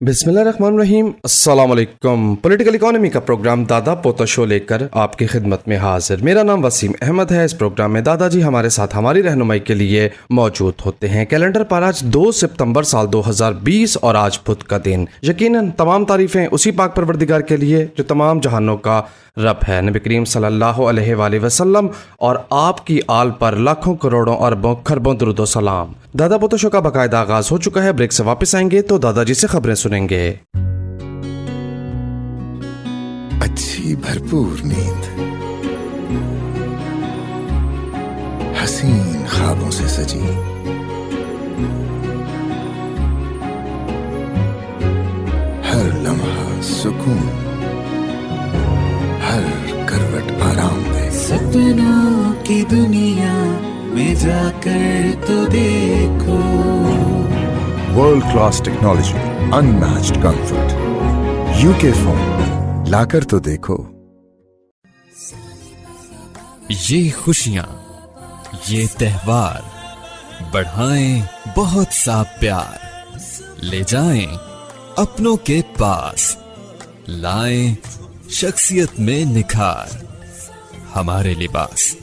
बिस्मिल्लाहिर्रहमानिर्रहीम। अस्सलाम वालेकुम। पॉलिटिकल इकोनॉमी का प्रोग्राम दादा पोता शो लेकर आपकी खिदमत में हाजिर। मेरा नाम वसीम अहमद है। इस प्रोग्राम में दादाजी हमारे साथ हमारी रहनुमाई के लिए मौजूद होते हैं। कैलेंडर पर आज 2 सितंबर साल 2020 और आज बुध का दिन। यकीनन तमाम तारीफ़ें उसी पाक परवरदिगार के लिए जो तमाम जहानों का रब है। नबी करीम सल्लल्लाहु अलैहि वसल्लम और आपकी आल पर लाखों करोड़ों अरबों खरबों दुरूद व सलाम। दादा पोता शो का बाकायदा आगाज हो चुका है। ब्रेक से वापस आएंगे तो दादाजी से खबरें सुनेंगे। अच्छी भरपूर नींद, हसीन ख्वाबों से सजी, हर लम्हा सुकून, हर करवट आराम दे। सपनों की दुनिया में जाकर तो देखो, world class technology, unmatched comfort, UK phone लाकर तो देखो। ये खुशियां, ये त्योहार बढ़ाएं बहुत सा प्यार, ले जाएं अपनों के पास, लाएं शख्सियत में निखार। हमारे लिबास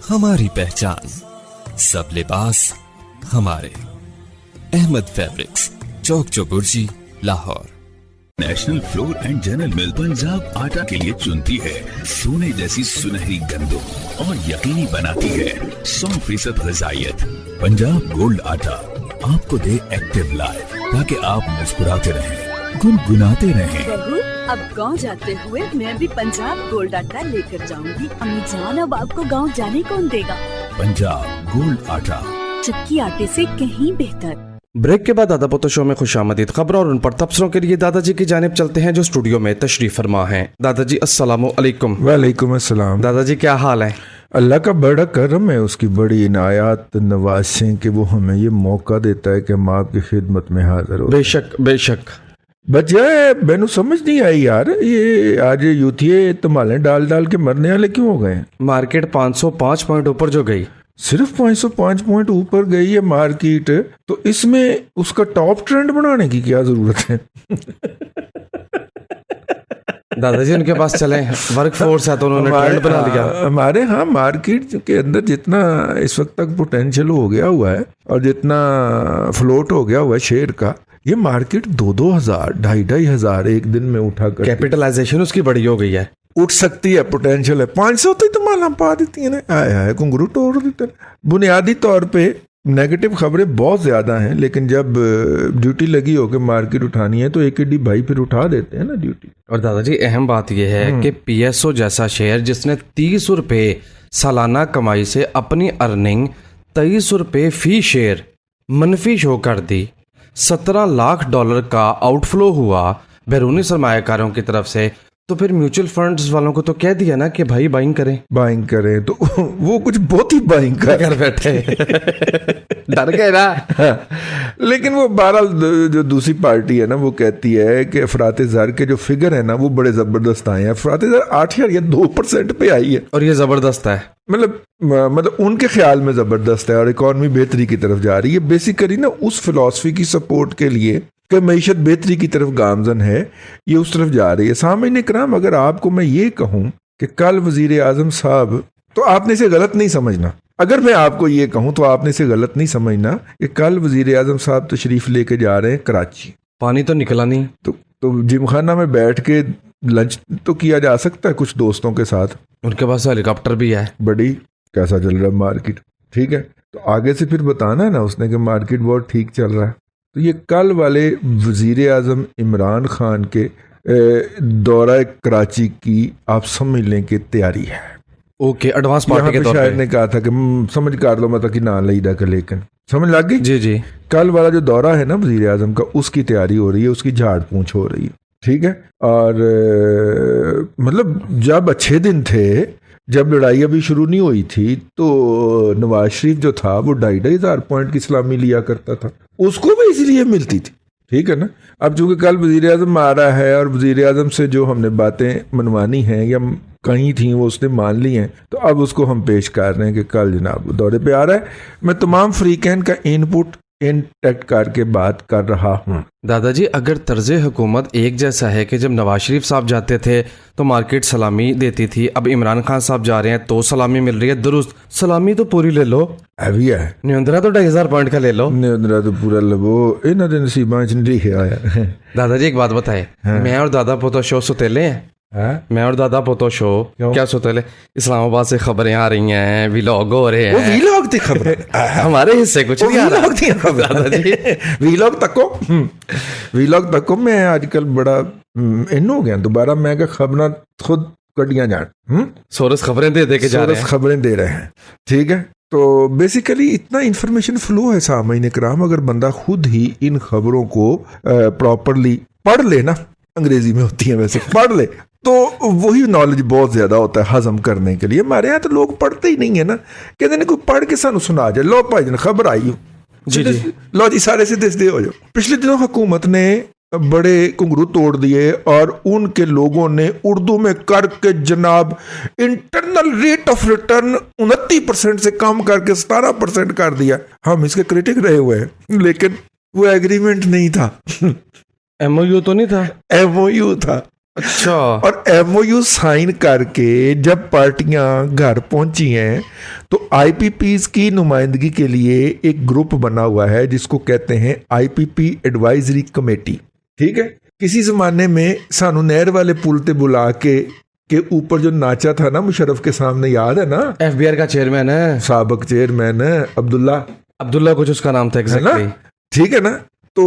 हमारी पहचान, सब लिबास हमारे। Ahmed fabrics, Chowk Chauburji, Lahore. National flour and general mill Punjab आटा के लिए चुनती है सोने जैसी सुनहरी गंदम और यकीनी बनाती है 100% ग़िज़ाइयत। पंजाब गोल्ड आटा आपको दे एक्टिव लाइफ ताकि आप मुस्कुराते रहें, गुनगुनाते रहें। बहू, अब गांव जाते हुए मैं भी पंजाब गोल्ड आटा लेकर जाऊंगी। अम्मी जान, अब आपको गांव जाने कौन देगा? पंजाब गोल्ड आटा, चक्की आटे से कहीं बेहतर। ब्रेक के बाद दादा पोता शो में खुशामदीद खबरों और उन पर तबसरों के लिए दादाजी की जानिब चलते हैं जो स्टूडियो में तशरीफ फरमा हैं। दादाजी अस्सलामु अलैकुम। वालेकुम अस्सलाम। दादाजी क्या हाल है? अल्लाह का बड़ा करम है, उसकी बड़ी इनायात नवाज़ें कि वो हमें ये मौका देता है कि हम आपकी खिदमत में हाजिर हो। बेशक बेशक। बजाय मैनू समझ नहीं आई यार, ये आज यूथिये तमालें डाल डाल के मरने वाले क्यों हो गए? मार्केट 505 पॉइंट ऊपर जो गई, सिर्फ 505 पॉइंट ऊपर गई है मार्केट, तो इसमें उसका टॉप ट्रेंड बनाने की क्या जरूरत है? दादाजी उनके पास चले, वर्क फोर्स है तो उन्होंने ट्रेंड बना लिया। हमारे यहाँ मार्केट के अंदर जितना इस वक्त तक पोटेंशियल हो गया हुआ है और जितना फ्लोट हो गया हुआ है शेयर का, ये मार्केट 2-2 हजार 2,500 हजार एक दिन में उठा कर, कैपिटलाइजेशन उसकी बड़ी हो गई है, उठ सकती है, पोटेंशियल है। 500 तो माला पा देती है ना, आया घुंघरू तोड़ देते। बुनियादी तौर पे नेगेटिव खबरें बहुत ज़्यादा हैं, लेकिन जब ड्यूटी लगी हो के मार्केट उठानी है तो एक भाई फिर उठा देते हैं ना ड्यूटी। और दादाजी अहम बात यह है कि पीएसओ जैसा शेयर जिसने 30 रुपये सालाना कमाई से अपनी अर्निंग 23 रुपये फी शेयर मनफी शो कर दी, $17 लाख का आउटफ्लो हुआ बैरूनी सरमायाकारों की तरफ से, तो फिर म्यूचुअल फंड्स वालों को तो कह दिया ना कि भाई बाइंग करें तो वो कुछ बहुत ही बाइंग कर बैठे डर गए ना। लेकिन वो बहरहाल जो दूसरी पार्टी है ना वो कहती है कि अफराते ज़र के जो फिगर है ना वो बड़े ज़बरदस्त आए हैं। अफराते ज़र 8 या 2% पे आई है और ये ज़बरदस्त है, मतलब उनके ख्याल में ज़बरदस्त है और इकॉनमी बेहतरी की तरफ जा रही है। बेसिकली ना उस फिलॉसफी की सपोर्ट के लिए कि मईशत बेहतरी की तरफ गामजन है, ये उस तरफ जा रही है। सामईन इकराम, अगर आपको मैं ये कहूँ कि कल वज़ीर आज़म साहब, तो आपने इसे गलत नहीं समझना। अगर मैं आपको ये कहूँ तो आपने इसे गलत नहीं समझना कि कल वज़ीर आज़म साहब तशरीफ़ लेके जा रहे हैं कराची। पानी तो निकला नहीं, तो जिमखाना में बैठ के लंच तो किया जा सकता है कुछ दोस्तों के साथ। उनके पास हेलीकॉप्टर भी है। बड़ी कैसा चल रहा है मार्केट? ठीक है, तो आगे से फिर बताना है ना उसने कि मार्केट बहुत ठीक चल रहा है। तो ये कल वाले वज़ीर आज़म इमरान खान के दौरा कराची की आप समझ लें कि तैयारी है। ओके, एडवांस पार्टी के तौर पे। शायर ने कहा था कि समझ कर लो मतलब कि ना लईदा का, लेकिन समझ लग गई। जी जी। कल वाला जो दौरा है ना वज़ीर आज़म का, उसकी तैयारी हो रही है, उसकी झाड़ पूंछ हो रही है। ठीक है, और मतलब जब अच्छे दिन थे, जब लड़ाई अभी शुरू नहीं हुई थी, तो नवाज शरीफ जो था वो 2,500 पॉइंट की सलामी लिया करता था, उसको भी इसलिए मिलती थी। ठीक है ना। अब चूंकि कल वज़ीर आज़म आ रहा है और वज़ीर आज़म से जो हमने बातें मनवानी हैं या कहीं थी वो उसने मान ली हैं, तो अब उसको हम पेश कर रहे हैं कि कल जनाब दौरे पे आ रहा है। मैं तमाम फ्रीकैन का इनपुट इंटैक्ट करके बात कर रहा हूँ। दादाजी अगर तर्ज हुकूमत एक जैसा है कि जब नवाज शरीफ साहब जाते थे तो मार्केट सलामी देती थी, अब इमरान खान साहब जा रहे हैं तो सलामी मिल रही है, दुरुस्त सलामी तो पूरी ले लो, भी है न्यूंदरा तो 2,500 पॉइंट का ले लो। निंद्रा तो पूरा लवो इन्हों के नसीबा च नहीं लिखा आया। दादाजी एक बात बताए, मैं और दादा पोतो शो सुतेले हैं? मैं और दादा पोतो शो क्या सुतेले? इस्लामाबाद से खबरें आ रही हैं, व्लॉग हो रहे वो हैं, वीलॉग दी खबर हमारे हिस्से कुछ नहीं आ रहा। दादाजी वीलॉग तको वीलॉग तको मैं आजकल बड़ा इन हो गया दोबारा, मैं क्या खबरां खुद कटियां जान सोरस खबरें दे दे के जा रहे हैं। खबरें दे रहे हैं, ठीक है। तो बेसिकली इतना इंफॉर्मेशन फ्लो है सामईन कराम, अगर बंदा खुद ही इन खबरों को प्रॉपरली पढ़ ले ना, अंग्रेजी में होती है वैसे, पढ़ ले तो वही नॉलेज बहुत ज्यादा होता है हजम करने के लिए। हमारे यहाँ तो लोग पढ़ते ही नहीं है ना, कहते हैं कोई पढ़ के सानू सुना जाए, लो भाई जन खबर आई हो जी जी, लो जी सारे सीधे सीधे हो जाओ। पिछले दिनों हुकूमत ने बड़े घुंघरू तोड़ दिए और उनके लोगों ने उर्दू में करके जनाब इंटरनल रेट ऑफ रिटर्न 29% से कम करके 17% कर दिया। हम इसके क्रिटिक रहे हुए हैं, लेकिन वो एग्रीमेंट नहीं था। MOU तो नहीं था? MOU था। अच्छा, और MOU साइन करके जब पार्टियां घर पहुंची हैं तो IPPs की नुमाइंदगी के लिए एक ग्रुप बना हुआ है जिसको कहते हैं IPP एडवाइजरी कमेटी, ठीक है। किसी जमाने में सानू नहर वाले पुल ते बुला के ऊपर जो नाचा था ना मुशर्रफ के सामने, याद है ना? FBR का चेयरमैन है, साबिक चेयरमैन है अब्दुल्ला कुछ उसका नाम था एग्जैक्टली, ठीक है ना। तो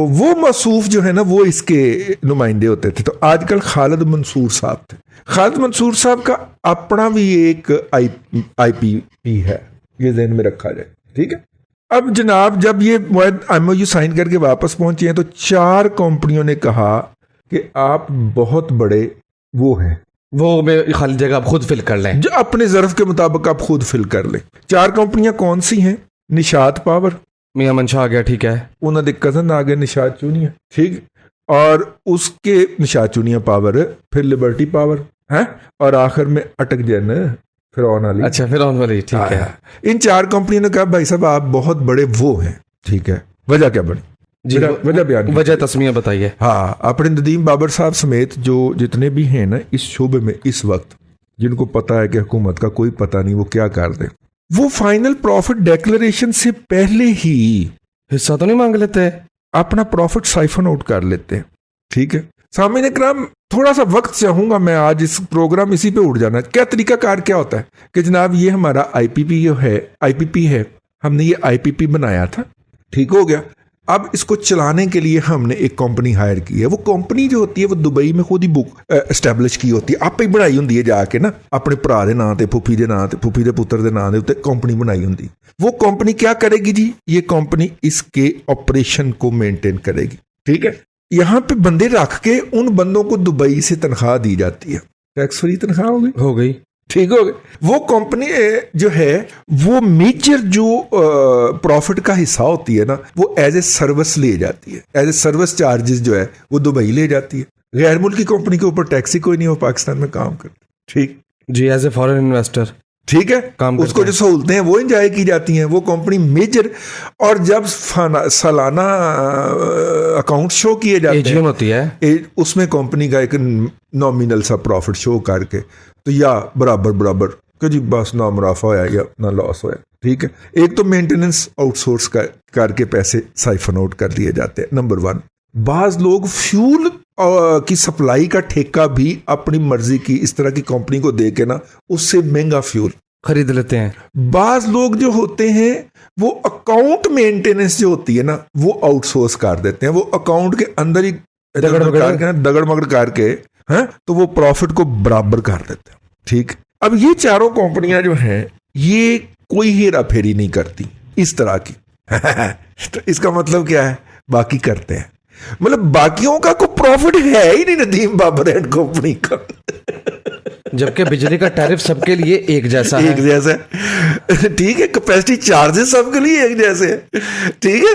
वो मसूफ जो है ना वो इसके नुमाइंदे होते थे। तो आजकल खालिद मंसूर साहब थे। खालिद मंसूर साहब का अपना भी एक IPP है, ये ध्यान में रखा जाए, ठीक है। अब जनाब जब ये MOU साइन करके वापस पहुंचे हैं तो 4 कंपनियों ने कहा कि आप बहुत बड़े वो हैं, वो में खाली जगह आप खुद फिल कर लें, जो अपने ज़र्फ के मुताबिक आप खुद फिल कर लें। 4 कंपनियां कौन सी हैं? निशात पावर, मियां मंशा आ गया, ठीक है, उन्होंने कजन आ गए निशात चूनिया, ठीक, और उसके निशात चूनिया पावर, फिर लिबर्टी पावर है, और आखिर में अटक जैन फिरौन वाली। अच्छा, फिरौन वाली, ठीक है। इन 4 कंपनियों ने कहा भाई साहब आप बहुत बड़े वो हैं, ठीक है। वजह क्या बनी? जी, वजह बयान, वजह तस्मीया बताइए। हाँ, अपने नदीम बाबर साहब समेत जो जितने भी हैं ना इस शोबे में इस वक्त, जिनको पता है कि हुकूमत का कोई पता नहीं वो क्या कर दे, वो फाइनल प्रॉफिट डिक्लेरेशन से पहले ही हिस्सा तो नहीं मांग लेते, अपना प्रॉफिट साइफन आउट कर लेते हैं, ठीक है। सामईन इकराम थोड़ा सा वक्त चाहूंगा मैं, आज इस प्रोग्राम इसी पे उड़ जाना। क्या तरीकाकार क्या होता है कि जनाब ये हमारा IPP है, हमने ये IPP बनाया था, ठीक हो गया। अब इसको चलाने के लिए हमने एक कंपनी हायर की है। वो कंपनी जो होती है वो दुबई में खुद ही बुक एस्टैब्लिश की होती है, आप ही बनाई होंगी है जाके ना, अपने भरा के नाम ते, फुफी के नाम ते, फुफी के पुत्र के नाम के उत्ते कंपनी बनाई होंगी। वो कंपनी क्या करेगी जी? ये कंपनी इसके ऑपरेशन को मेंटेन करेगी, ठीक है। यहाँ पे बंदे रख के उन बंदों को दुबई से तनख्वाह दी जाती है, टैक्स फ्री तनख्वाह हो गई, ठीक हो गए। वो कंपनी जो है वो मेजर जो प्रॉफिट का हिस्सा होती है ना वो एज ए सर्विस ले जाती है, एज ए सर्विस चार्जेस जो है वो दुबई ले जाती है। गैर मुल्की कंपनी के ऊपर टैक्स ही कोई नहीं, वो पाकिस्तान में काम करती, ठीक जी, एज ए फॉरेन इन्वेस्टर, ठीक है। उसको जो सहूलतें हैं वो इंजॉय की जाती हैं, वो कंपनी मेजर। और जब सालाना अकाउंट शो किए जाते हैं होती है, उसमें कंपनी का एक नॉमिनल सा प्रॉफिट शो करके, तो या बराबर कि जी बस ना मुनाफा होया या ना लॉस होया, ठीक है। एक तो मेंटेनेंस आउटसोर्स करके पैसे साइफन आउट कर दिए जाते हैं, नंबर 1। बाज लोग फ्यूल की सप्लाई का ठेका भी अपनी मर्जी की इस तरह की कंपनी को दे के ना उससे महंगा फ्यूल खरीद लेते हैं। बाज लोग जो होते हैं वो अकाउंट मेंटेनेंस जो होती है ना वो आउटसोर्स कर देते हैं, वो अकाउंट के अंदर ही दगड़ मगड़ करके हैं, तो वो प्रॉफिट को बराबर कर देते हैं, ठीक। अब ये चारों कंपनियां जो हैं ये कोई हेरा फेरी नहीं करती इस तरह की तो इसका मतलब क्या है? बाकी करते हैं, मतलब बाकियों का कोई प्रॉफिट है ही नहीं नदीम बाबर एंड कंपनी का जबकि बिजली का टैरिफ सबके लिए एक जैसा है, ठीक है। कैपेसिटी चार्जेस सबके लिए एक जैसे है, ठीक है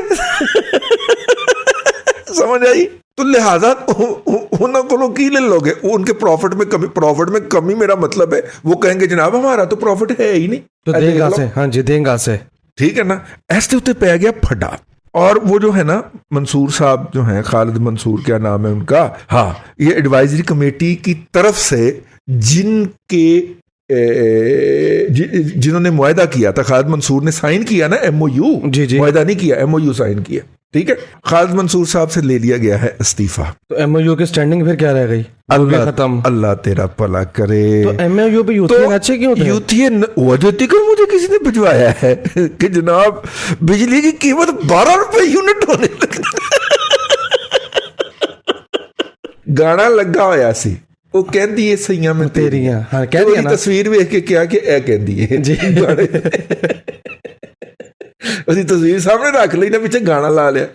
समझ आई? तो लिहाजा उन्होंने की ले लोगे उनके प्रॉफिट में कमी मेरा मतलब है वो कहेंगे जनाब हमारा तो प्रॉफिट है ही नहीं, तो देंगा से, हाँ जी देंगा से, ठीक है ना, ऐसे उत्ते पै गया फटा। और वो जो है ना मंसूर साहब जो हैं, खालिद मंसूर क्या नाम है उनका, हाँ, ये एडवाइजरी कमेटी की तरफ से जिन्होंने मुआहदा किया था, खालिद मंसूर ने साइन किया ना MOU, जी। मुआहदा नहीं किया, MOU साइन किया, ठीक है। खालिद मंसूर साहब से ले लिया गया है इस्तीफा। तो MOU की स्टैंडिंग फिर क्या रह गई? खत्म। अल्लाह तेरा भला करे। तो MOU पे यूथियन अच्छे क्यों थे? यूथियन वजह को मुझे किसी ने भिजवाया है कि जनाब बिजली की कीमत 12 रुपए यूनिट होने लगी। गाना लगा होया सी, वो कहती है सैया में तेरियां, हाँ कह दिया ना। तस्वीर वेख के क्या कि ए कहती है जी गाने उसकी तस्वीर सामने रख ली ना, पीछे गाना ला लिया,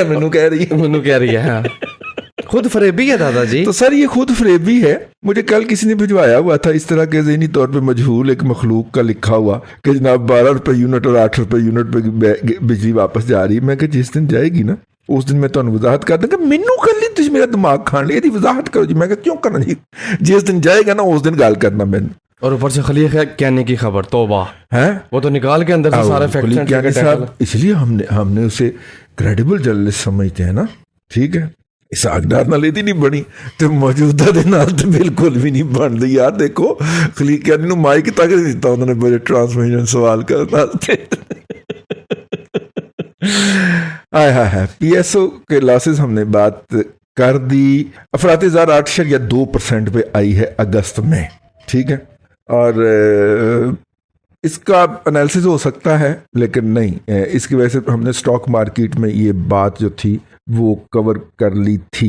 मैनू कह रही है हाँ। खुद फरेबी है दादाजी। तो सर ये खुद फरेबी है। मुझे कल किसी ने भिजवाया हुआ था इस तरह के ज़हनी तौर पे मजहूल एक मखलूक का लिखा हुआ कि जनाब 12 रुपए यूनिट और 8 रुपए यूनिट पे बिजली वापस जा रही है। मैं कि जिस दिन जाएगी ना उस दिन मैं तुहानू वजाहत कर दूंगा। मैनू कर ली तुझ मेरा दिमाग खान लिया, यदि वजाहत करो जी। मैं क्यों करना जी, जिस दिन जाएगा ना उस दिन गल करना मैंने। और ऊपर से खलील कहने की खबर, तौबा है, वो तो निकाल के अंदर से सारे फैक्ट्स। इसलिए हमने उसे क्रेडिबल जर्नलिस्ट समझते हैं ना, ठीक है। इसाकदार नाल ਇਹਦੀ नहीं बनी तो मौजूदा दे नाल तो बिल्कुल भी नहीं बनती यार। देखो खलील कहने माइक तक नहीं दिता उन्होंने बड़े ट्रांसमिशन सवाल करने। आय हाय PSO के लॉसेस हमने बात कर दी। अफरात-ए-ज़ार 8.2% पे आई है अगस्त में, ठीक है। और इसका एनालिसिस हो सकता है लेकिन नहीं, इसकी वजह से हमने स्टॉक मार्केट में ये बात जो थी वो कवर कर ली थी।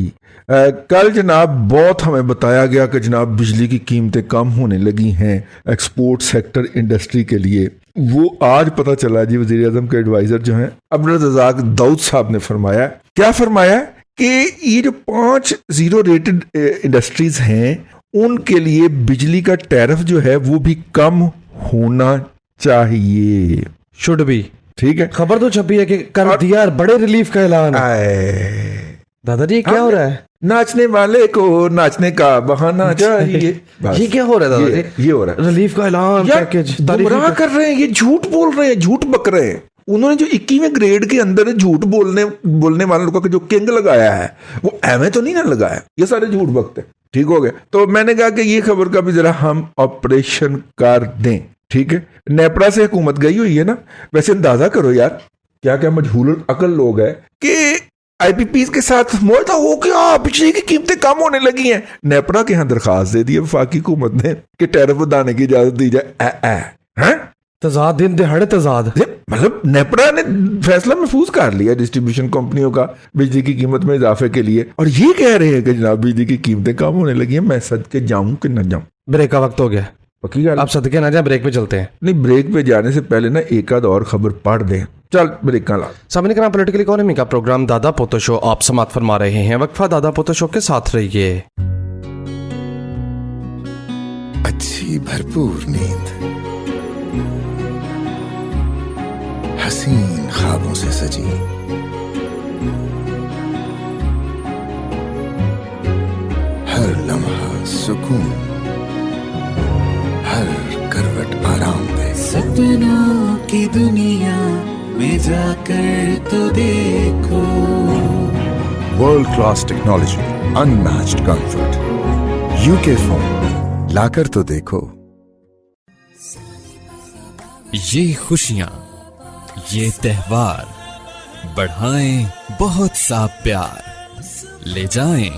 कल जनाब बहुत हमें बताया गया कि जनाब बिजली की कीमतें कम होने लगी हैं एक्सपोर्ट सेक्टर इंडस्ट्री के लिए। वो आज पता चला जी, वज़ीर आज़म के एडवाइज़र जो हैं अब्दुल रज़ाक दाऊद साहब ने फरमाया, क्या फरमाया कि ये जो 5 0 रेटेड इंडस्ट्रीज हैं उनके लिए बिजली का टैरिफ जो है वो भी कम होना चाहिए, शुड बी, ठीक है। खबर तो छपी है कि कर दिया, बड़े रिलीफ का ऐलान। दादाजी क्या हो रहा है? नाचने वाले को नाचने का बहाना चाहिए। ये क्या हो रहा है दादाजी? ये हो रहा है रिलीफ का ऐलान, पैकेज गुमराह कर रहे हैं, ये झूठ बोल रहे हैं, झूठ बक रहे हैं। उन्होंने जो 21वें ग्रेड के अंदर झूठ बोलने वाले लोगों का जो किंग लगाया है वो एवं तो नहीं ना लगाया, ये सारे झूठ बकते, ठीक हो गया। तो मैंने कहा कि ये खबर का भी जरा हम ऑपरेशन कर दें, ठीक है। नेपरा से हुकूमत गई हुई है ना, वैसे अंदाजा करो यार क्या क्या मजहूल अकल लोग हैं कि IPPs के साथ मुआहदा हो गया, बिजली की कीमतें कम होने लगी हैं। नेपरा के यहाँ दरखास्त दे दी है वफाकी हुकूमत ने कि टैरिफ बढ़ाने की इजाजत दी जाए। तजाद, दिन दिहाड़े तजाद, मतलब नेपरा ने फैसला महफूज कर लिया डिस्ट्रीब्यूशन कंपनियों का बिजली की कीमत में इजाफे के लिए, और ये कह रहे हैं कि जनाब बिजली की कीमतें कम होने लगी हैं। मैं सदके जाऊं कि न जाऊं? ब्रेक का वक्त हो गया, पक्की गल। आप सदके ना जाए, ब्रेक पे चलते हैं। नहीं, ब्रेक पे जाने से पहले ना एक आध और खबर पढ़ दें। चल ब्रेक का ला। सामने कराम पॉलिटिकल इकोनॉमी का प्रोग्राम दादा पोतो शो आप समाप्त फरमा रहे हैं। वक्फा दादा पोतो शो के साथ रहिए। अच्छी भरपूर नींद, हसीन ख्वाबों से सजी, हर लम्हा सुकून, हर करवट आराम दे। सपनों की दुनिया में जाकर तो देखो, world class technology, unmatched comfort, UK phone लाकर तो देखो। ये खुशियां, ये त्योहार बढ़ाएं बहुत सा प्यार, ले जाएं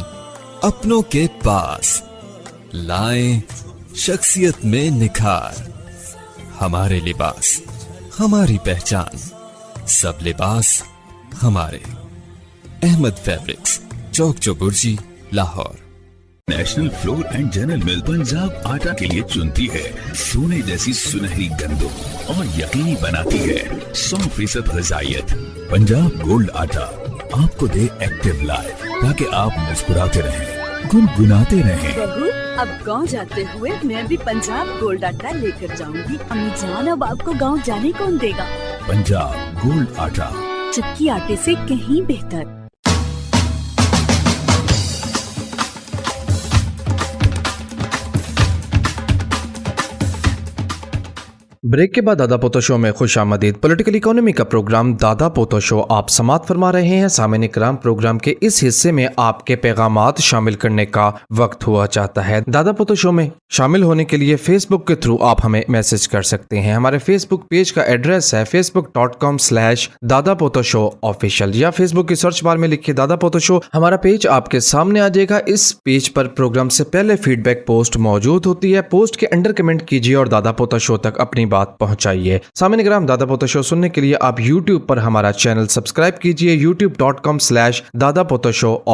अपनों के पास, लाएं शख्सियत में निखार। हमारे लिबास, हमारी पहचान, सब लिबास हमारे। Ahmed fabrics, Chowk Chauburji, Lahore. National flour and general mill Punjab आटा के लिए चुनती है सोने जैसी सुनहरी गंदम और यकीनी बनाती है 100% ग़िज़ाइयत। पंजाब गोल्ड आटा आपको दे एक्टिव लाइफ ताकि आप मुस्कुराते रहें, गुनगुनाते रहें। बहू, अब गांव जाते हुए मैं भी पंजाब गोल्ड आटा लेकर जाऊंगी। अम्मी जान, अब आपको गांव जाने कौन देगा? पंजाब गोल्ड आटा, चक्की आटे से कहीं बेहतर। ब्रेक के बाद दादा पोतो शो में खुश आमदीद। पॉलिटिकल इकोनॉमी का प्रोग्राम दादा पोतो शो आप समात फरमा रहे हैं। सामईन इकराम, प्रोग्राम के इस हिस्से में आपके पैगामात शामिल करने का वक्त हुआ चाहता है। दादा पोतो शो में शामिल होने के लिए फेसबुक के थ्रू आप हमें मैसेज कर सकते हैं। हमारे फेसबुक पेज का एड्रेस है facebook.com/दादापोतोशो या फेसबुक की सर्च बार में लिखिए दादा पोतो शो, हमारा पेज आपके सामने आ जाएगा। इस पेज पर प्रोग्राम से पहले फीडबैक पोस्ट मौजूद होती है। पोस्ट के अंडर कमेंट कीजिए और दादा पोतो शो तक अपनी बात पहुंचाइए। सामईन इकराम, दादा पोतो शो सुनने के लिए आप YouTube पर हमारा चैनल सब्सक्राइब कीजिए youtube.com/दादापोतोशो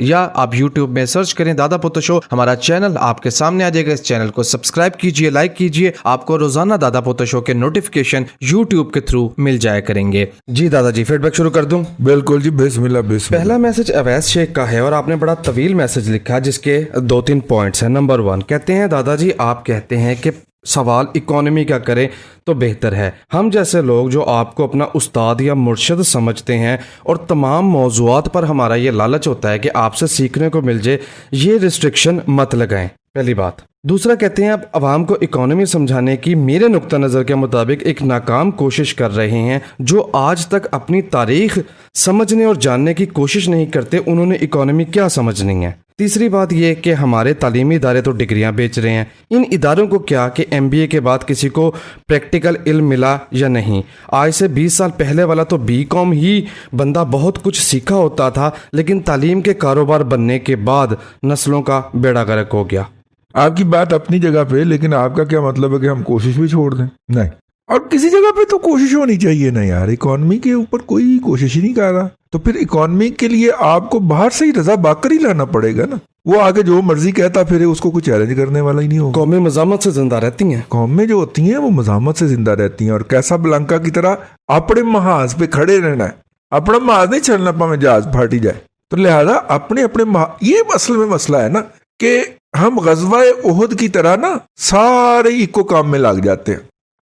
या आप YouTube में सर्च करें दादा पोतो शो, हमारा चैनल आपके सामने आ जाएगा। इस चैनल को सब्सक्राइब कीजिए, लाइक कीजिए, आपको रोजाना दादा पोतो शो के नोटिफिकेशन YouTube के थ्रू मिल जाया करेंगे। जी दादाजी, फीडबैक शुरू कर दूं? बिल्कुल जी, बिस्मिल्लाह बिस्मिल्लाह। पहला मैसेज अवैस शेख का है और आपने बड़ा तवील मैसेज लिखा जिसके 2-3 पॉइंट्स हैं। नंबर 1 कहते हैं, दादाजी आप कहते हैं कि सवाल इकोनॉमी का करें तो बेहतर है। हम जैसे लोग जो आपको अपना उस्ताद या मुर्शिद समझते हैं और तमाम मौज़ूआत पर हमारा ये लालच होता है कि आपसे सीखने को मिल जाए, ये रिस्ट्रिक्शन मत लगाएं, पहली बात। दूसरा कहते हैं, आप आवाम को इकोनॉमी समझाने की मेरे नुक्ता नज़र के मुताबिक एक नाकाम कोशिश कर रहे हैं। जो आज तक अपनी तारीख समझने और जानने की कोशिश नहीं करते, उन्होंने इकोनॉमी क्या समझनी है। तीसरी बात यह कि हमारे तालीमी इदारे तो डिग्रियां बेच रहे हैं, इन इदारों को क्या कि MBA के बाद किसी को प्रैक्टिकल इल्म मिला या नहीं। आज से 20 साल पहले वाला तो BCom ही बंदा बहुत कुछ सीखा होता था, लेकिन तालीम के कारोबार बनने के बाद नस्लों का बेड़ा गर्क हो गया। आपकी बात अपनी जगह पे, लेकिन आपका क्या मतलब है कि हम कोशिश भी छोड़ दें? नहीं, और किसी जगह पे तो कोशिश होनी चाहिए ना यार। इकोनॉमी के ऊपर कोई कोशिश ही नहीं कर रहा, तो फिर इकोनॉमी के लिए आपको बाहर से ही रजा बाकर ही लाना पड़ेगा ना। वो आगे जो मर्जी कहता फिर उसको कोई चैलेंज करने वाला ही नहीं होगा। कौमें मज़ामत से जिंदा रहती हैं। कौमें जो होती हैं वो मज़ामत से जिंदा रहती हैं, और कैसा ब्लंका की तरह अपने महाज पे खड़े रहना है। अपना महाज नहीं चलना, पावे जहाज फाटी जाए। तो लिहाजा अपने ये असल में मसला है ना कि हम गज़वाए उहद की तरह ना सारे इको काम में लग जाते हैं।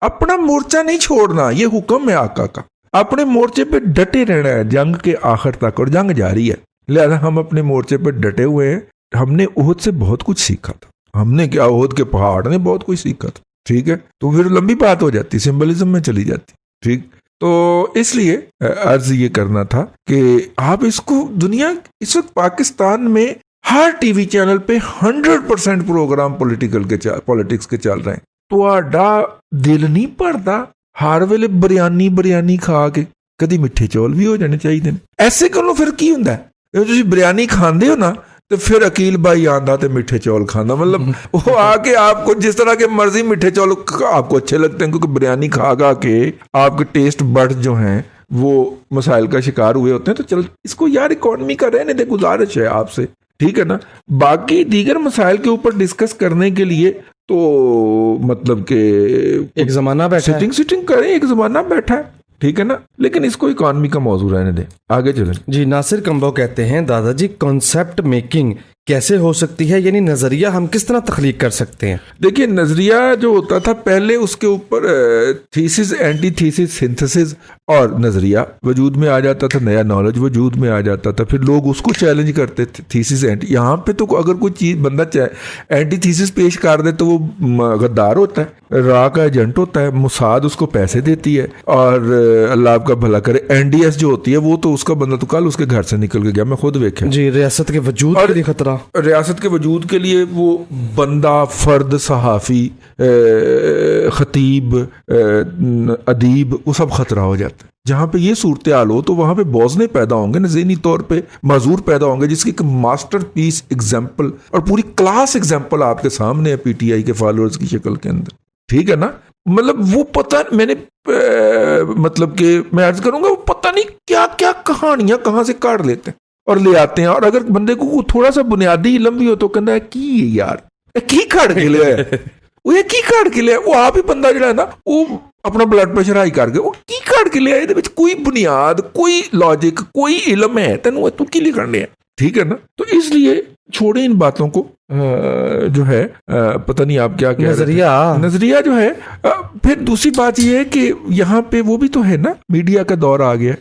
अपना मोर्चा नहीं छोड़ना, ये हुक्म है आका का। अपने मोर्चे पे डटे रहना है जंग के आखिर तक, और जंग जारी है। लिहाजा हम अपने मोर्चे पे डटे हुए हैं। हमने उहद से बहुत कुछ सीखा था। हमने क्या, उहद के पहाड़ ने बहुत कुछ सीखा था, ठीक है। तो फिर लंबी बात हो जाती, सिंबलिज्म में चली जाती, ठीक। तो इसलिए अर्ज ये करना था कि आप इसको, दुनिया इस वक्त पाकिस्तान में हर टीवी चैनल पे 100% प्रोग्राम पॉलिटिक्स के चल रहे हैं। ਤੁਹਾਡਾ ਦਿਲ ਨਹੀਂ ਭਰਦਾ ਹਰ ਵੇਲੇ ਬਿਰਿਆਨੀ ਖਾ ਕੇ? ਕਦੀ ਮਿੱਠੇ ਚੌਲ ਵੀ ਹੋ ਜਾਣੇ ਚਾਹੀਦੇ ਨੇ। ਐਸੇ ਕੋਲੋਂ ਫਿਰ ਕੀ ਹੁੰਦਾ, ਜੇ ਤੁਸੀਂ ਬਿਰਿਆਨੀ ਖਾਂਦੇ ਹੋ ਨਾ तो फिर अकील भाई आंदा तो मीठे चौल खाना, मतलब वो आके आपको जिस तरह के मर्जी मीठे चौल आपको अच्छे लगते हैं, क्योंकि बिरयानी खा के आपके टेस्ट बड जो हैं वो मसाइल का शिकार हुए होते हैं। तो चल इसको यार इकोनॉमी का रहने दे, गुजारिश है आपसे, ठीक है ना। बाकी दीगर मसाइल के ऊपर डिस्कस करने के लिए तो मतलब के एक जमाना बैठा है, सिटिंग करें, एक जमाना बैठा है, ठीक है ना। लेकिन इसको इकोनॉमी का मौजू रहने दें, आगे चलें। जी नासिर कंबो कहते हैं, दादाजी कॉन्सेप्ट मेकिंग कैसे हो सकती है, यानी नजरिया हम किस तरह तख्लीक कर सकते हैं? देखिए, नजरिया जो होता था पहले, उसके ऊपर थीसिस, एंटी थीसिस, सिंथेसिस और नजरिया वजूद में आ जाता था, नया नॉलेज वजूद में आ जाता था, फिर लोग उसको चैलेंज करते थे। थीसिस एंटी, यहाँ पे तो अगर कोई चीज बंदा एंटी थीसिस पेश कर दे तो वो गद्दार होता है, रा का एजेंट होता है, मुसाद उसको पैसे देती है, और अल्लाह आपका भला करे NDS जो होती है वो तो उसका बंदा तो कल उसके घर से निकल के गया, मैं खुद देखा जी। रियासत के वजूद के लिए खतरा, रियासत के वजूद के लिए वो बंदा, फर्द, सहाफ़ी, खतीब, अदीब, वो सब खतरा हो जाता है। जहाँ पे ये सूरत हाल हो तो वहाँ पे बौजने पैदा होंगे ना, ज़हनी तौर पे माजूर पैदा होंगे, जिसकी एक मास्टर पीस एग्जाम्पल और पूरी क्लास एग्जाम्पल आपके सामने है PTI के फॉलोअर्स की शक्ल के अंदर, ठीक है ना। मतलब वो पता, मैंने मतलब कि मैं अर्ज करूंगा, वो पता नहीं क्या क्या कहानियां कहाँ से काट लेते हैं और ले आते हैं। और अगर बंदे को थोड़ा सा बुनियादी इल्म भी हो तो कहता है कि यार की काट के लिया वो, ये की काट के लिया, वो आप ही बंदा जो है ना, वो अपना ब्लड प्रेशर हाई करके वो की काट के लिया, ये कोई बुनियाद, कोई लॉजिक, कोई इल्म है तेन तू की लिए करने है, ठीक है ना। तो इसलिए छोड़े इन बातों को, जो है पता नहीं आप क्या कह रहे थे। नजरिया जो है। फिर दूसरी बात ये है कि यहाँ पे वो भी तो है ना, मीडिया का दौर आ गया।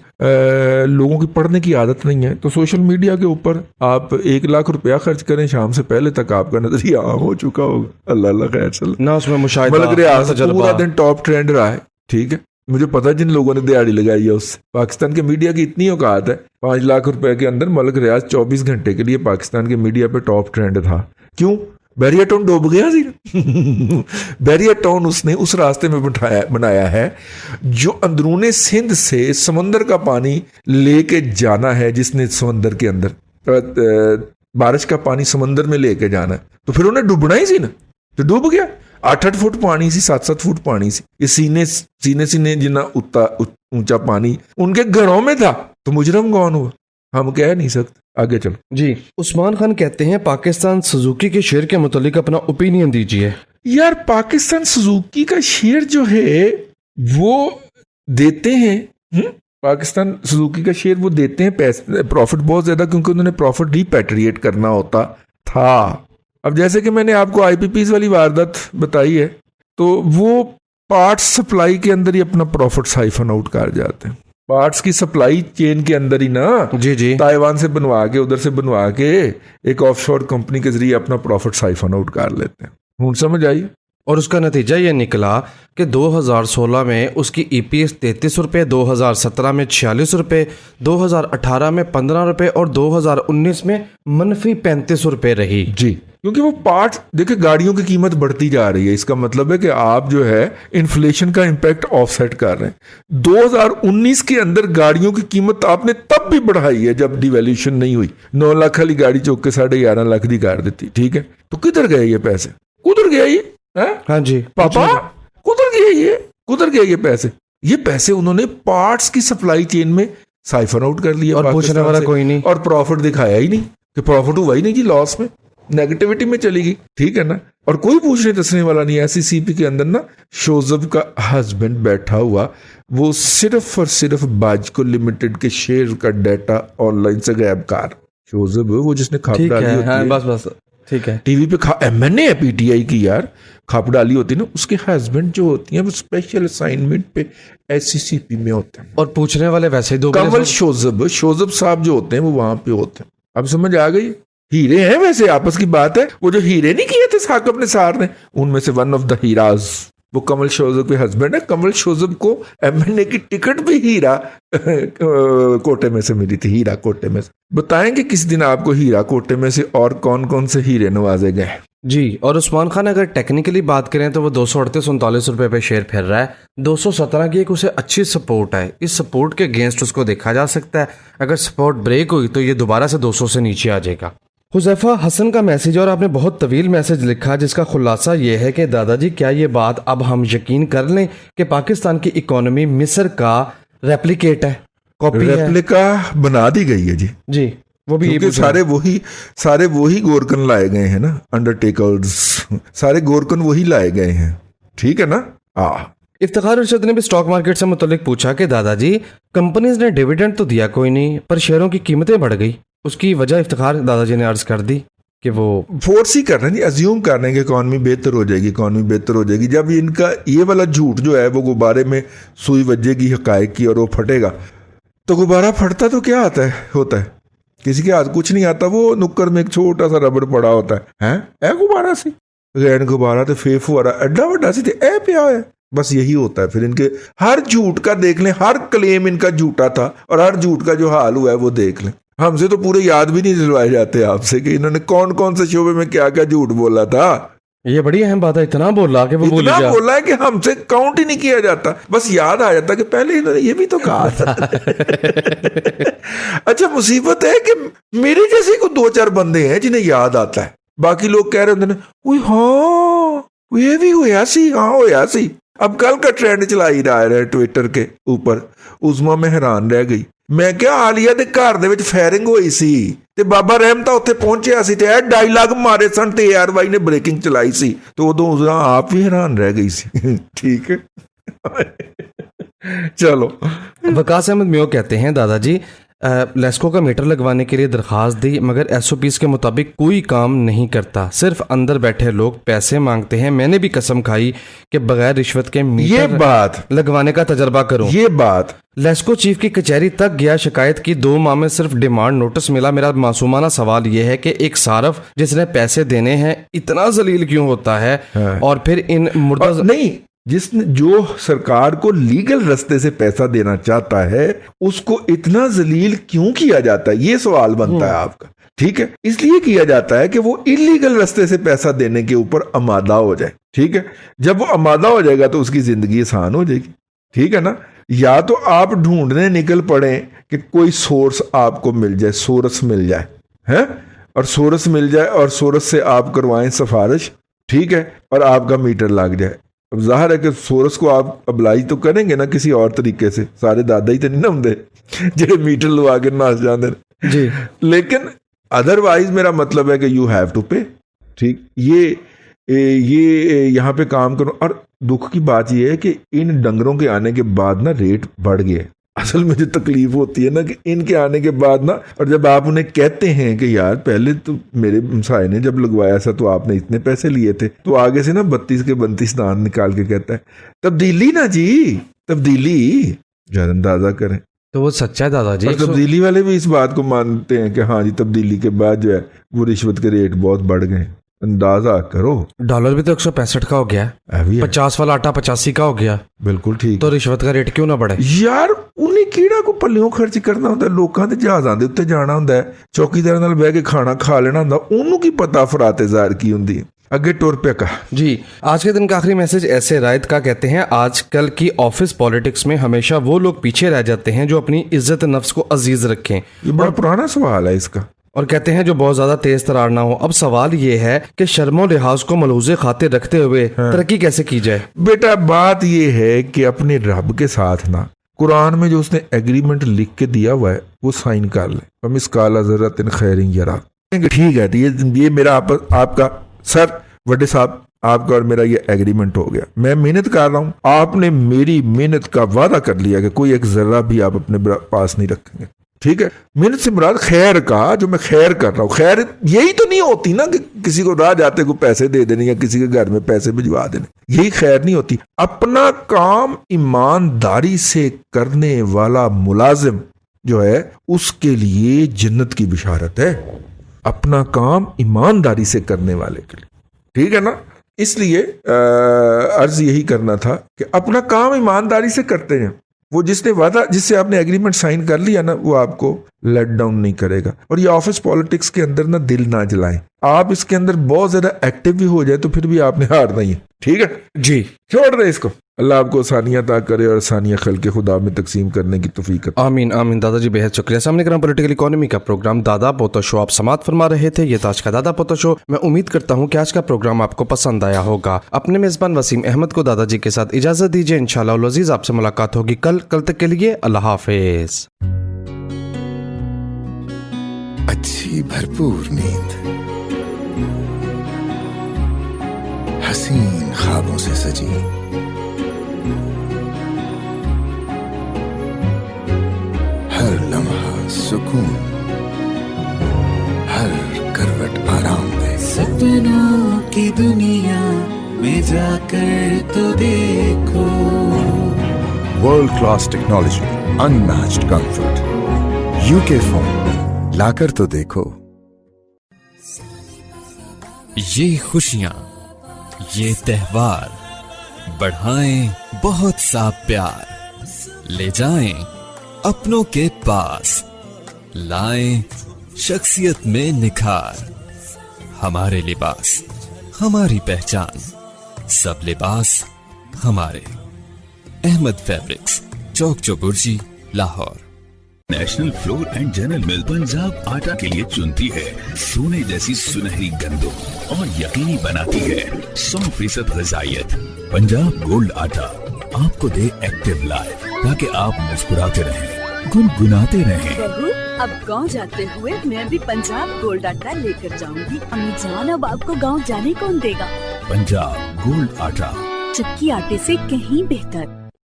लोगों की पढ़ने की आदत नहीं है, तो सोशल मीडिया के ऊपर आप 1 लाख रुपया खर्च करें, शाम से पहले तक आपका नजरिया आम हो चुका होगा। अल्लाह खैर चल ना उसमें मुशाहिदा, मलक रियाज पूरा दिन टॉप ट्रेंड रहा है। ठीक है, मुझे पता है जिन लोगों ने दिहाड़ी लगाई है उससे। पाकिस्तान के मीडिया की इतनी औकात है, 5 लाख रुपए के अंदर मलक रियाज 24 घंटे के लिए पाकिस्तान के मीडिया पे टॉप ट्रेंड था। क्यों? बैरियर टाउन डूब गया सी। बैरियर टाउन उसने उस रास्ते में बनाया है जो अंदरूने सिंध से समंदर का पानी लेके जाना है, जिसने समंदर के अंदर बारिश का पानी समंदर में लेके जाना है, तो फिर उन्हें डूबना ही सी ना, तो डूब गया। 8-8 फुट पानी सी, 7-7 फुट पानी सी, ये सीने जितना ऊंचा पानी उनके घरों में था, तो मुजरम कौन हुआ हम कह नहीं सकते। आगे चलो जी। उस्मान खान कहते हैं पाकिस्तान सुजुकी के शेयर के मुतालिक अपना ओपिनियन दीजिए। यार पाकिस्तान सुजुकी का शेयर जो है वो देते हैं, पाकिस्तान सुजुकी का शेयर वो देते हैं, पैसे प्रॉफिट बहुत ज्यादा, क्योंकि उन्होंने प्रॉफिट रिपैट्रिएट करना होता था। अब जैसे कि मैंने आपको आईपीपीज वाली वारदात बताई है, तो वो पार्ट्स सप्लाई के अंदर ही अपना प्रॉफिट साइफन आउट कर जाते हैं। पार्ट्स की सप्लाई चेन के अंदर ही ना, जी ताइवान से बनवा के, उधर से बनवा के एक ऑफशोर कंपनी के जरिए अपना प्रॉफिट साइफन आउट कर लेते हैं। हूँ समझ आई? और उसका नतीजा ये निकला कि 2016 में उसकी ईपीएस 33 रुपये, 2017 में 46 रुपये, 2018 में 15 रुपये और 2019 में -35 रुपये रही। जी, क्योंकि वो पार्ट देखिए, गाड़ियों की कीमत बढ़ती जा रही है, इसका मतलब है कि आप जो है इन्फ्लेशन का इम्पैक्ट ऑफसेट कर रहे हैं। 2019 के अंदर गाड़ियों की कीमत आपने तब भी बढ़ाई है जब डिवैल्यूएशन नहीं हुई। 9 लाख वाली गाड़ी चौक के 11.5 लाख दी कर देती। ठीक है, तो किधर गए ये पैसे? कुधर गया ये? हाँ जी पापा, कुधर गया ये? कुधर गया ये पैसे? ये पैसे उन्होंने पार्ट्स की सप्लाई चेन में साइफन आउट कर लिया, और पूछने वाला कोई नहीं, और प्रॉफिट दिखाया ही नहीं कि प्रॉफिट हुआ ही नहीं जी, लॉस में, नेगेटिविटी में चली गई। ठीक है ना, और कोई पूछने तसने वाला नहीं। एससीसीपी के अंदर ना शोजब का हस्बैंड बैठा हुआ, वो सिर्फ और सिर्फ बाजको लिमिटेड के शेयर का डाटा ऑनलाइन से गायब कर। शोजब वो जिसने खाप डाली होती है, बस ठीक है, टीवी पे एमएनए है पीटीआई की यार, खाप डाली होती है ना, उसके हस्बैंड जो होती हैं वो स्पेशल असाइनमेंट पे एससीसीपी में होते हैं। और पूछने वाले वैसे ही दो कमल शोजब साहब जो होते हैं वो वहां पे होते हैं। अब समझ आ गई? हीरे हैं वैसे, आपस की बात है। वो जो हीरे नहीं किए थे साकब ने सार ने, उनमें से वन ऑफ द हीराज वो कमल शोजब के हस्बैंड है। कमल शोजब को एमएनए की टिकट भी हीरा कोटे में से मिली थी, हीरा कोटे में से। बताएंगे किस दिन आपको हीरा कोटे में से और कौन कौन से हीरे नवाजे गए जी। और उस्मान खान अगर टेक्निकली बात करें तो वो 238-39 रुपए पे शेयर फिर रहा है। 217 की एक उसे अच्छी सपोर्ट है, इस सपोर्ट के अगेंस्ट उसको देखा जा सकता है। अगर सपोर्ट ब्रेक हुई तो ये दोबारा से 200 से नीचे आ जाएगा। हुज़ैफा हसन का मैसेज, और आपने बहुत तवील मैसेज लिखा जिसका खुलासा ये है कि दादाजी क्या ये बात अब हम यकीन कर लें कि पाकिस्तान की इकोनॉमी मिस्र का रेप्लिकेट है, कॉपी है? रेप्लिका बना दी गई है जी वो भी क्योंकि सारे वही गोरकन लाए गए हैं ना, अंडरटेकर्स सारे गोरकन वही लाए गए हैं। ठीक है ना? इफ्तिखार अरशद ने भी स्टॉक मार्केट से मुतल्लिक पूछा कि दादाजी कंपनीज ने डिविडेंड तो दिया कोई नहीं, पर शेयरों की कीमतें बढ़ गई, उसकी वजह इफ्तिखार दादाजी ने अर्ज कर दी कि वो फोर्स ही कर रहे हैं, अज्यूम कर रहे हैं कि इकॉनमी बेहतर हो जाएगी। जब इनका ये वाला झूठ जो है वो गुब्बारे में सुई वजेगी हकायक की और वो फटेगा, तो गुब्बारा फटता तो क्या होता है किसी के हाथ कुछ नहीं आता, वो नुक्कर में एक छोटा सा रबड़ पड़ा होता है गुब्बारा सी गैन गुब्बारा तो फेफ हुआ एड्डा वड्डा सी ए पिया है। बस यही होता है। फिर इनके हर झूठ का देख लें, हर क्लेम इनका झूठा था, और हर झूठ का जो हाल हुआ है वो देख लें। हमसे तो पूरे याद भी नहीं दिलवाए जाते आपसे कि इन्होंने कौन कौन से शोबे में क्या क्या झूठ बोला था। ये बड़ी अहम बात है, इतना बोला कि वो इतना बोला है कि हमसे काउंट ही नहीं किया जाता, बस याद आ जाता कि पहले इन्होंने ये भी तो कहा था। अच्छा, मुसीबत है कि मेरे जैसे को 2-4 बंदे हैं जिन्हें याद आता है, बाकी लोग कह रहे होंगे हाँ ये भी होया सी। अब कल का ट्रेंड चला ही रहा है ट्विटर के ऊपर, उस्मा में हैरान रह गई। मैं क्या आलिया ਦੇ ਘਰ ਦੇ ਵਿੱਚ ਫਾਇਰਿੰਗ ਹੋਈ ਸੀ ਤੇ ਬਾਬਾ ਰਹਿਮ ਤਾਂ ਉੱਥੇ ਪਹੁੰਚਿਆ ਸੀ ਤੇ ਇਹ ਡਾਇਲੌਗ ਮਾਰੇ ਸਨ ਤੇ ARY ਨੇ ਬ੍ਰੇਕਿੰਗ ਚਲਾਈ ਸੀ ਤੇ ਉਦੋਂ ਉਸਦਾ ਆਪ ਵੀ हैरान रह गई सी। ठीक है चलो। वकास अहमद मियो कहते हैं दादाजी लेस्को का मीटर लगवाने के लिए दरखास्त दी मगर एसओपीज के मुताबिक कोई काम नहीं करता, सिर्फ अंदर बैठे लोग पैसे मांगते हैं। मैंने भी कसम खाई कि बगैर रिश्वत के ये मीटर बात लगवाने का तजर्बा करूं। ये बात लेस्को चीफ की कचहरी तक गया, शिकायत की, 2 माह में सिर्फ डिमांड नोटिस मिला। मेरा मासूमाना सवाल यह है कि एक सारफ जिसने पैसे देने हैं इतना जलील क्यों होता है? और फिर इन मुर्दा और नहीं, जिसने जो सरकार को लीगल रास्ते से पैसा देना चाहता है उसको इतना जलील क्यों किया जाता है, ये सवाल बनता है आपका। ठीक है, इसलिए किया जाता है कि वो इलीगल रास्ते से पैसा देने के ऊपर आमादा हो जाए। ठीक है, जब वो आमादा हो जाएगा तो उसकी जिंदगी आसान हो जाएगी। ठीक है ना, या तो आप ढूंढने निकल पड़े कि कोई सोर्स आपको मिल जाए, सोर्स मिल जाए है, और सोर्स मिल जाए और सोर्स से आप करवाएं सिफारिश। ठीक है, और आपका मीटर लग जाए। अब जाहिर है कि सोर्स को आप अप्लाई तो करेंगे ना किसी और तरीके से, सारे दादा ही तो नहीं ना होंगे जो मीटर लगा के नाच जाते जी, लेकिन अदरवाइज मेरा मतलब है कि यू हैव टू पे। ठीक, ये यहाँ पे काम करो। और दुख की बात ये है कि इन डंगरों के आने के बाद ना रेट बढ़ गए। असल में जो तकलीफ होती है ना कि इनके आने के बाद ना, और जब आप उन्हें कहते हैं कि यार पहले तो मेरे हमसाये ने जब लगवाया था तो आपने इतने पैसे लिए थे, तो आगे से ना 32 के 32 दांत निकाल के कहता है तब्दीली ना जी, तब्दीली जरा अंदाजा करें। तो वो सच्चा है दादाजी। और तब्दीली वाले भी इस बात को मानते हैं कि हाँ जी तब्दीली के बाद जो है वो रिश्वत के रेट बहुत बढ़ गए। अंदाजा करो, डॉलर भी तो 165 का हो गया, 50 वाला आटा 85 का हो गया। बिल्कुल ठीक। तो रिश्वत का रेट क्यों ना बढ़े यार? उन्हें कीड़ा को पल्लियों खर्च करना होता है, लोगों के जहाज़ां दे उत्ते जाना होता है, चौकीदार नाल बह के खाना खा लेना होता, उन्होंने की पता फराते ज़ाहिर की होंगी। अगे टुर पे का जी। आज के दिन का आखिरी मैसेज ऐसे रायत का कहते हैं, आजकल की ऑफिस पॉलिटिक्स में हमेशा वो लोग पीछे रह जाते हैं जो अपनी इज्जत नफ्स को अजीज रखें। ये बड़ा पुराना सवाल है इसका। और कहते हैं जो बहुत ज्यादा तेज तरार ना हो। अब सवाल ये है कि शर्मो लिहाज को मलूजे खाते रखते हुए तरक्की कैसे की जाए? बेटा बात ये है कि अपने रब के साथ ना, कुरान में जो उसने एग्रीमेंट लिख के दिया हुआ है वो साइन कर ले। हम इस काला ज़र्रतिन खैरिन यरा, ठीक है, ये मेरा आपका सर वड्डे साहब, आपका और मेरा ये एग्रीमेंट हो गया। मैं मेहनत कर रहा हूँ, आपने मेरी मेहनत का वादा कर लिया कि कोई एक जर्रा भी आप अपने पास नहीं रखेंगे। ठीक है, मेहनत से मुराद खैर का, जो मैं खैर कर रहा हूँ, खैर यही तो नहीं होती ना कि किसी को राह जाते को पैसे दे देने या किसी के घर में पैसे भिजवा देने, यही खैर नहीं होती। अपना काम ईमानदारी से करने वाला मुलाजिम जो है उसके लिए जन्नत की बिशारत है, अपना काम ईमानदारी से करने वाले के लिए। ठीक है ना, इसलिए अर्ज यही करना था कि अपना काम ईमानदारी से करते हैं। वो जिसने वादा, जिससे आपने एग्रीमेंट साइन कर लिया ना, वो आपको लेट डाउन नहीं करेगा। और ये ऑफिस पॉलिटिक्स के अंदर ना दिल ना जलाएं। आप इसके अंदर बहुत ज्यादा एक्टिव भी हो जाए तो फिर भी आपने हार नहीं है। ठीक है जी, छोड़ दे इसको। अल्लाह आपको आसानियां अता करे और आसानियां खल्के खुदा में तकसीम करने की तौफीक अता। आमीन आमीन। दादाजी बेहद शुक्रिया। सामने करम पॉलिटिकल इकोनॉमी का प्रोग्राम दादा पोता शो आप समात फरमा रहे थे। ये था आज का दादा पोता शो। मैं उम्मीद करता हूँ कि आज का प्रोग्राम आपको पसंद आया होगा। अपने मेजबान वसीम अहमद को दादाजी के साथ इजाजत दीजिए। इंशाअल्लाह अज़ीज़ आपसे मुलाकात होगी कल तक के लिए अल्लाह हाफिज। अच्छी भरपूर नींद, हसीन ख्वाबों से सजी, हर लम्हा सुकून, हर करवट आराम दे। सपनों की दुनिया में जाकर तो देखो, world class technology, unmatched comfort, UK phone लाकर तो देखो। ये खुशियां, ये त्योहार बढ़ाएं बहुत सा प्यार, ले जाएं अपनों के पास, लाएं शख्सियत में निखार। हमारे लिबास हमारी पहचान, सब लिबास हमारे। Ahmed fabrics, Chowk Chauburji, Lahore. National flour and general mill Punjab आटा के लिए चुनती है सोने जैसी सुनहरी गंदम और यकीनी बनाती है 100% ग़िज़ाइयत। पंजाब गोल्ड आटा आपको दे एक्टिव लाइफ ताकि आप मुस्कुराते रहें, गुनगुनाते रहें। बहू, अब गांव जाते हुए मैं भी पंजाब गोल्ड आटा लेकर जाऊंगी। अम्मी जान, अब आपको गांव जाने कौन देगा? पंजाब गोल्ड आटा, चक्की आटे से कहीं बेहतर।